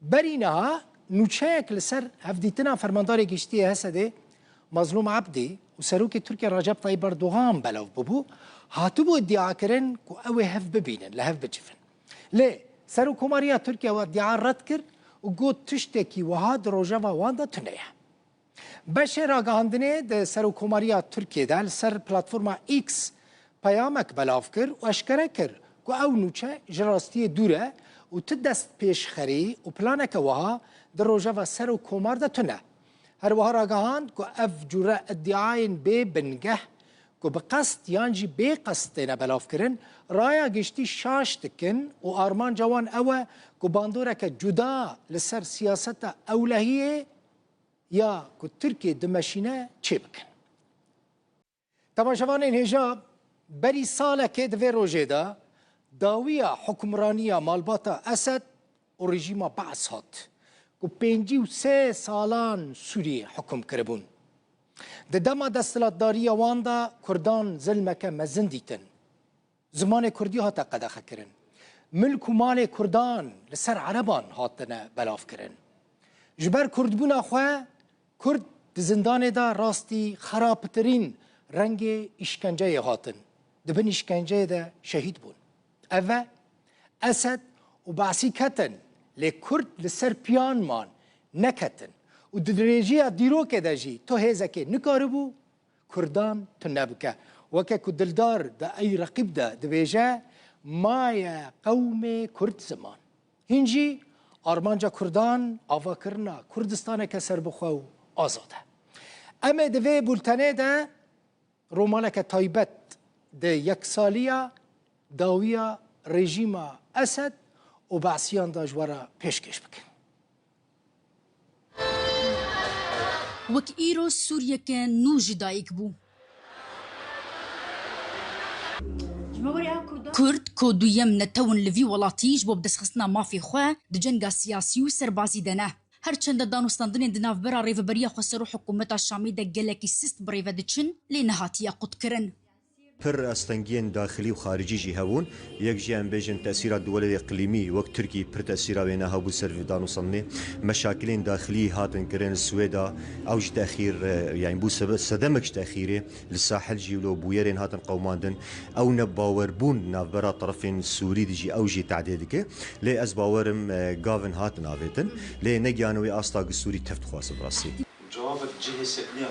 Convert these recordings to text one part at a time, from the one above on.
برينها نوچيك لسر هفديتنا فرمانداري گشتي هسده مظلوم عبدي وسروك تركيا رجب طيب اردوغان بلو ببو هاتبو ادعا كرن كو اوي هف ببينن لهف بجفن ليه سرو كوماريا تركيا وادعا رد كر وقود تشتكي وهاد روجاوا واندا تنيه بشر آگاهاندنه ده سرو کماریا ترکیه ده سر پلتفرما ایکس پیامک بلاف کر و اشکره کر که او نوچه جراستی دوره و تدست پیش خری و پلانک وها در روژه و سرو کمار ده تنه هر وها آگاهاند که اف جوره ادعاین بی بنگه که بقصد یانجی بی قصدینه بلاف کرن رایا گشتی شاش تکن و آرمان جوان اوه که باندوره که جدا لسر سیاست اولهیه یا که ترکیه دمشینه چه بکن تماشاوانین هجا بری ساله که دوی روژه دا داویا حکمرانیا مالباتا اسد و رژیما بعث هات که 53 سالان سوریه حکم کربون ده دما دستلاتداری واندا کردان ظلمک مزن دیتن زمان کردی هاتا قدخه کرن ملک و مال کردان لسر عربان هاتنه بلاف کرن جبر کردبونا خواه کرد زندان دا راستی خرابترین رنگ اشکنجه هاتن دبن اشکنجه دا شهید بون اوه اسد و بعثی کتن لی کرد لسر پیان مان نکتن و درجه دیرو که دا جی تو هیزه که نکاربو کردان تو نبکه وکه که دلدار دا ای رقیب دا دویجه مای قوم کرد زمان هنجی آرمانجا کردان آوا کرنا کردستان که سر بخواو آزاده اما دوی بولتنه ده رومالک تایبت ده یک سالیا داویا رژیم اسد و بعثیان دا جوارا پیشکش بکن وک ایرو سوریه که نو جدایک بو کرد که دویم نتون لوی ولاتیج بو بدسخستنا مافی خواه ده جنگا سیاسی و سربازی دنه هرچند دانوستاندنên di navbera rêveberiya Xweser û hikûmeta Şamê de gelekî sist bi rêve diçin lê nehatiye qutkirin. پر استنگین داخلی و خارجی جی هون یک جی ام بیژن تاثیرات دول اقلیمی وقت ترکی پر تاثیرات وینا هبو سر دانوستان مشاکل داخلی هاتن کرن سويدا اوج تاخير يعني بو سبب صدمك تاخيره للساحل جيولو بويرين هاتن قوماندن او نباور بون نافبرا طرفين سوري دي اوجي تعديدك لي از باورم غافن هاتن افيتن لي نگيانوي استاغ سوري تفت خاص براسي جواب جهه سبنيه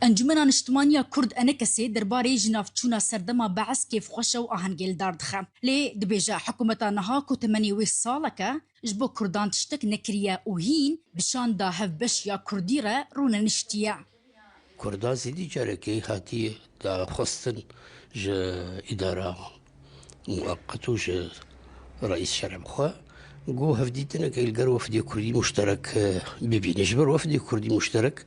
انجمنا نشتمانیا کرد انکسی درباره جنافچونا سردما بعث کیف خوشه و آهنگل داردخه لی دبیجا حکومتا نها کو 80 سالکه جبو کردان تشتک نکریه و هین بشان دا هف بش یا کردی را رونه نشتیه کردان زیدی جارکی هاتی دا خستن جا اداره مؤقت و جا رئیس شرع خواه جو هفديتنا كيلقى وفد كردي مشترك ببين جبر وفد كردي مشترك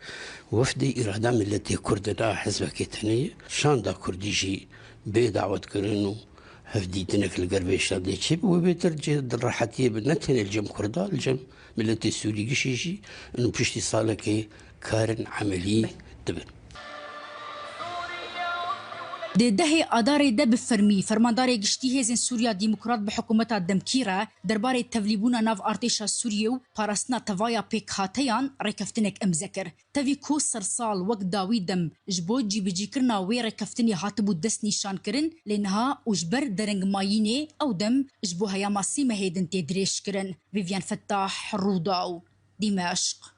وفد إرادة ملتي كردنا حزب كيتنية شان دا كردي جي بدعوة كرنو هفديتنا كيلقى بيشان دي تشيب وبيترجي الراحتية بنتهن الجم كردا الجم ملتي السوري جي انه بشتي صالة كارن عملي دبن ده دهه آدار ده بفرمی فرماندار گشتی هزین سوریا دیموکرات به حکومت دمکیره درباره تبلیبونا ناو ارتشا سوریه و پاراستنا توایا پیک هاتیان رکفتنک امذکر تاوی کو سر سال وقت داوی دم جبو جی بجی کرنا وی رکفتنی هاتبو دست نیشان کرن لنها اجبر درنگ ماینه او دم جبو هیا ماسی مهیدن تدریش کرن ویویان فتاح روداو دمشق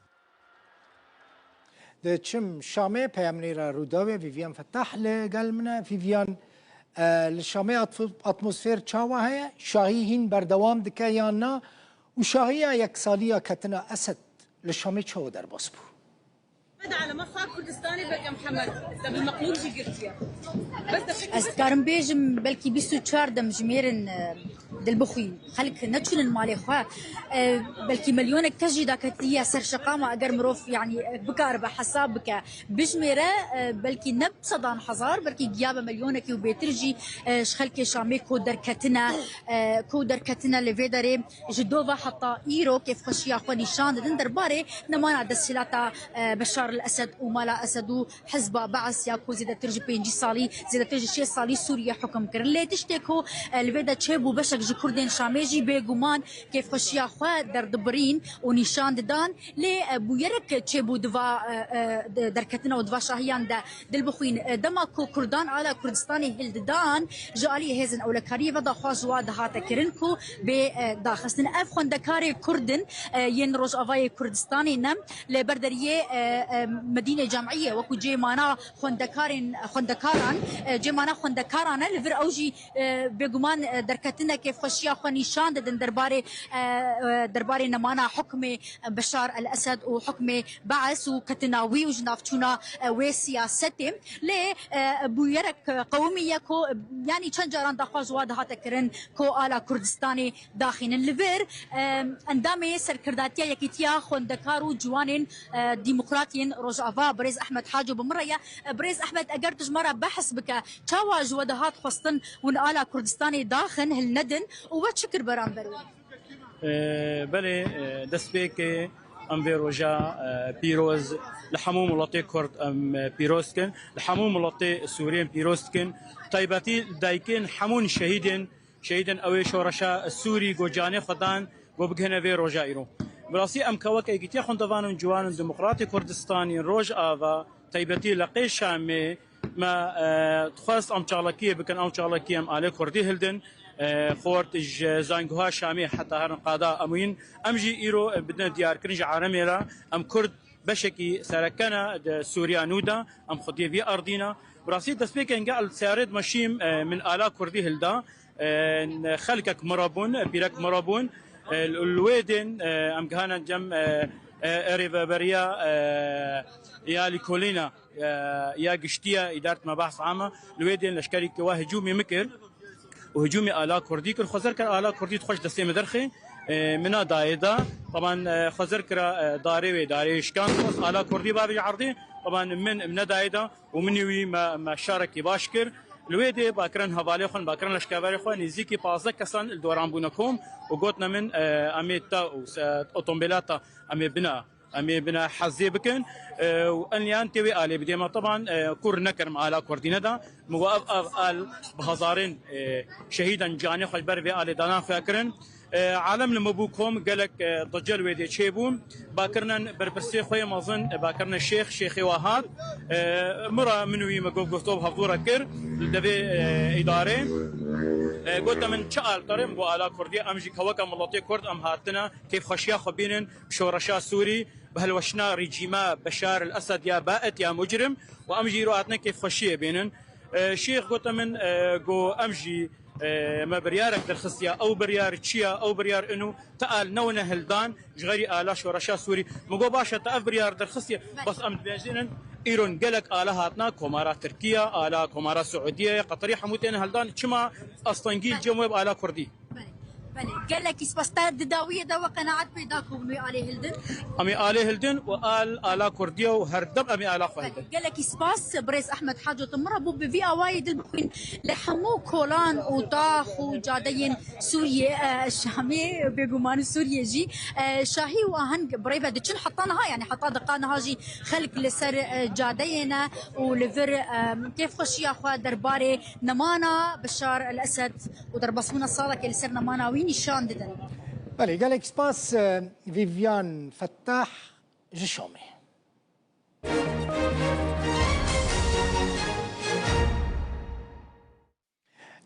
ده چم شامه پیامنی را روداوی ویویان فتح لگل منه ویویان لشامه اتمسفر چاوه هیا شاهی هین بردوام دکه یا نه و شاهی یک سالیا کتنا اسد لشامه چاو در باس بو هذا على مخا كردستاني بقى محمد ده بالمقلوب جي قرتيا از کارم بیجم بلکی 24 دم جمیرن دلبخوی خلق نتشون المالي خواه بلكي مليون كجي داكتية سر شقامة أجر مروف يعني بكار بحسابك بجمرة بلكي نب صدان حزار بلكي جيابة مليونك وبيترجي شخلك شامي كودر كتنا لفيدري جدوفا حتى إيرو كيف خشيا خواني شان دن درباري نمانا دسلاتا بشار الأسد ومالا أسد حزب بعث ياكو زيادة ترجي بينجي صالي زيادة ترجي شي صالي سوريا حكم كرن ليه تشتكو لفيدا تشيبو بشك جي كردين شاميجي بيغومان كيف خشيا خوا دردبرين ونشان دان لي بويرك تشيبو دفا دركتنا ودفا شاهيان دا دلبخوين دما كو كردان على كردستاني هلدان جالي هزن او لكاري ودا خواجوا دهاتا كرنكو بداخستن اف خوندكاري كردن ين روج افاي كردستاني نم لبردريه مدينه جامعيه وكو جيمانا خوندكاران جيمانا خوندكاران لفر اوجي بيغمان دركتنا كيف خشيا خو نشان دن درباري نمانا حكم بشار الاسد وحكم بعث وكتناوي وجنافتونا وسياستهم لي بويرك قوميه كو يعني تشنجران داخواز وادها تكرن كو على كردستاني داخل الليفر اندامي سركرداتيا يكيتيا خوندكارو جوانين ديمقراطيين روجافا بريز احمد حاجو بمريا بريز احمد اگر تجمرة بحث بك تشاواج ودهات خصتن ون على كردستاني داخل هالندن وشكر برام بروي بله دست بك ام روجا بيروز لحمو ملطي كرد ام بيروسكن لحمو ملطي سوريين بيروسكن طيباتي دايكن حمون شهيدن اوي شورشا السوري جوجاني خدان وبغنا في روجا ايرو براسي ام كوك ايتي خوندوان جوان ديمقراطي كردستاني روج افا طيباتي لقي شامي ما تخص ام تشالكيه بكن ام تشالكيه ام علي كردي هلدن خورت زانگوها شامي حتى هرن قادا اموين امجي ايرو بدنا ديار كرنج عرميلا ام كرد بشكي سركنا سوريا نودا ام خدي في ارضنا براسي دسبيك انقال سيارد مشيم من الا كردي هلدا خلكك مرابون بيرك مرابون الويدن ام كان جم ريفابريا يا ليكولينا يا قشتيا اداره مباحث عامه الويدن لشكري كوا هجومي مكر وهجومي آلا كردي كر خزر كر آلا كردي تخش دستي مدرخي منا دايدا طبعا خزر كر داري وداري شكان خص آلا كردي بابي عرضي طبعا من دايدا ومني ما شارك باشكر الويدي باكرن هوالي خون باكرن لشكاباري خون نزيكي بازا كسان الدوران بونكم وقوتنا من اميتا اوتومبيلاتا امي بنا حزي بكن وانيان تيوي الي بديما طبعا كور نكر مع كوردينا دا موقف ال بهزارين شهيدا جاني خبر في الي دانا فاكرن عالم لمبوكم قالك ضجل ويدي تشيبون باكرنا بربرسي خويا مازن باكرنا الشيخ شيخي وهاب مرة منوي ما قفتوب هفدورا كر لدفي اداري قلت من شال طريم بو على كردي امجي كوكا ملطي كرد ام هاتنا كيف خشيا خبينن بشورشا سوري بهالوشنا رجيما بشار الاسد يا بائت يا مجرم وامجي رواتنا كيف خشيه بينن شيخ قلت من جو امجي ما بريارك درخصيا او بريار تشيا او بريار انه تقال نونه هلدان جغيري الا شورشا سوري مقو باشا تاف بريار درخصيا بس ام بيجينن ايرون قالك الهاتنا كومارا تركيا الا كومارا سعوديه قطري حموتين هلدان كما اسطنجيل جموب الا كردي قال لك اسباستات داويه دا وقناعات بيداكم مي عليه هلدن امي عليه هلدن وقال الا كرديه وهردب امي الا هلدن قال لك اسباس بريس احمد حاجه تمر بو بفي وايد البوين لحمو كولان وطاخ وجادين سوريا الشامي بيغمان سوريا جي شاهي وهن بريفه دشن حطانها يعني حطا دقانها جي خلق لسر جادينا ولفر كيف خشيا خوا درباري نمانا بشار الاسد ودربصونا صادق لسر نمانا وين نشان ددن بله قال لك سباس فيفيان فتاح جشومي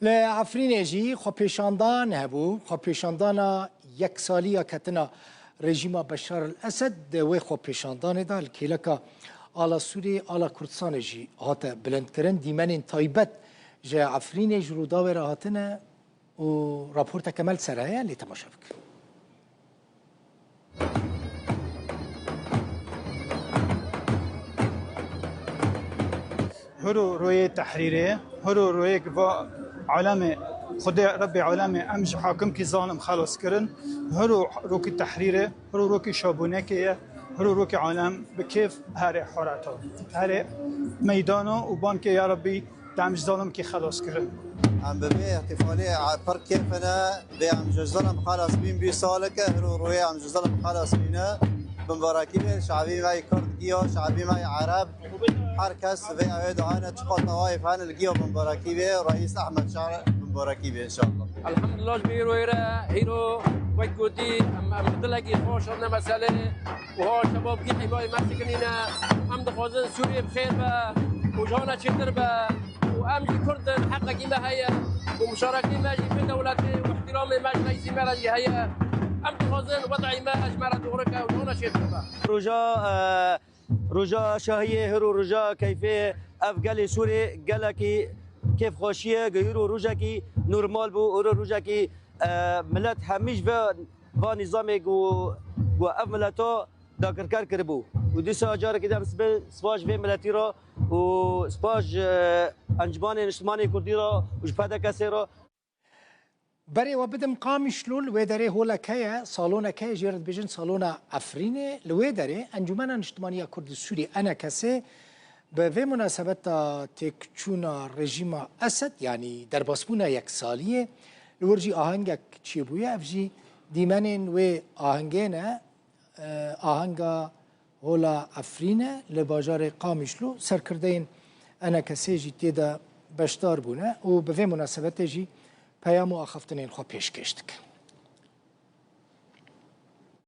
لعفرين جي خو پیشاندان هبو خو پیشاندانا یک سالیا کتنا رژیم بشار الاسد و خو پیشاندان دا الکیلکا آلا سوری آلا کردستان جی هاته بلند کرن دیمن تایبت جا عفرين جرو داور هاتنا و رابورتا كمال سرايا اللي تماشى بك هرو روية تحريرية هرو روية كفا علامة خدي ربي علامة أمج حاكم كي ظالم خلاص كرن هرو روكي تحريرية هرو روكي شابونكية هرو روكي عالم بكيف هاري حراته هاري ميدانه وبانكي يا ربي دعم ظالم كي خلاص كرن عم ببيع احتفالية فرق كيف أنا بيعم جزلم خلاص بين بيصالك هرو روية عم جزلم خلاص بينا بمباراكيبه شعبي معي كرد جيو شعبي معي عرب حركس في أويدو أنا تشقى طوائف هان الجيو بمباراكيبه رئيس أحمد شعر بمباراكيبه إن شاء الله الحمد لله جميرو هيرو وجودي ام دلقي خوش انا مساله وهو شباب كي حمايه مسكنينا ام دخوزن سوريا بخير با وجونا تشتر با وام كردن حقك ما هي ومشاركتي ماجي في دولتي واحترامي ماجي رئيسي ماجي هي ام دخوزن وضعي ما اجمر دورك وجونا تشتر با رجا شاهية هرو رجا كيفية أفقالي سوري قالكي كيف خوشية غيرو رجا كي نورمال بو هرو رجا كي ملت هميش با نظامي جو أف ملتو داكر كار كربو ودي ساجار كده سباج في ملتي را وسباج أنجمان اجتماعي كردي را وجبهة كسي را بري وبدم قام شلول ويدري هولا كيا صالونا كيا جيرد بيجن صالونا أفريني لويدري أنجمان اجتماعية كرد السوري أنا كسي به مناسبت تكچونا رژیم اسد يعني درباسبونا یک سالیه لورجی آهنگک چی بویه افجی دیمنین و آهنگینه آهنگا هولا افرینه لباجار قامشلو سرکردین انا کسی جی تیدا بشدار بونه و به مناسبت جی پیام و آخفتنین خو پیش کشتک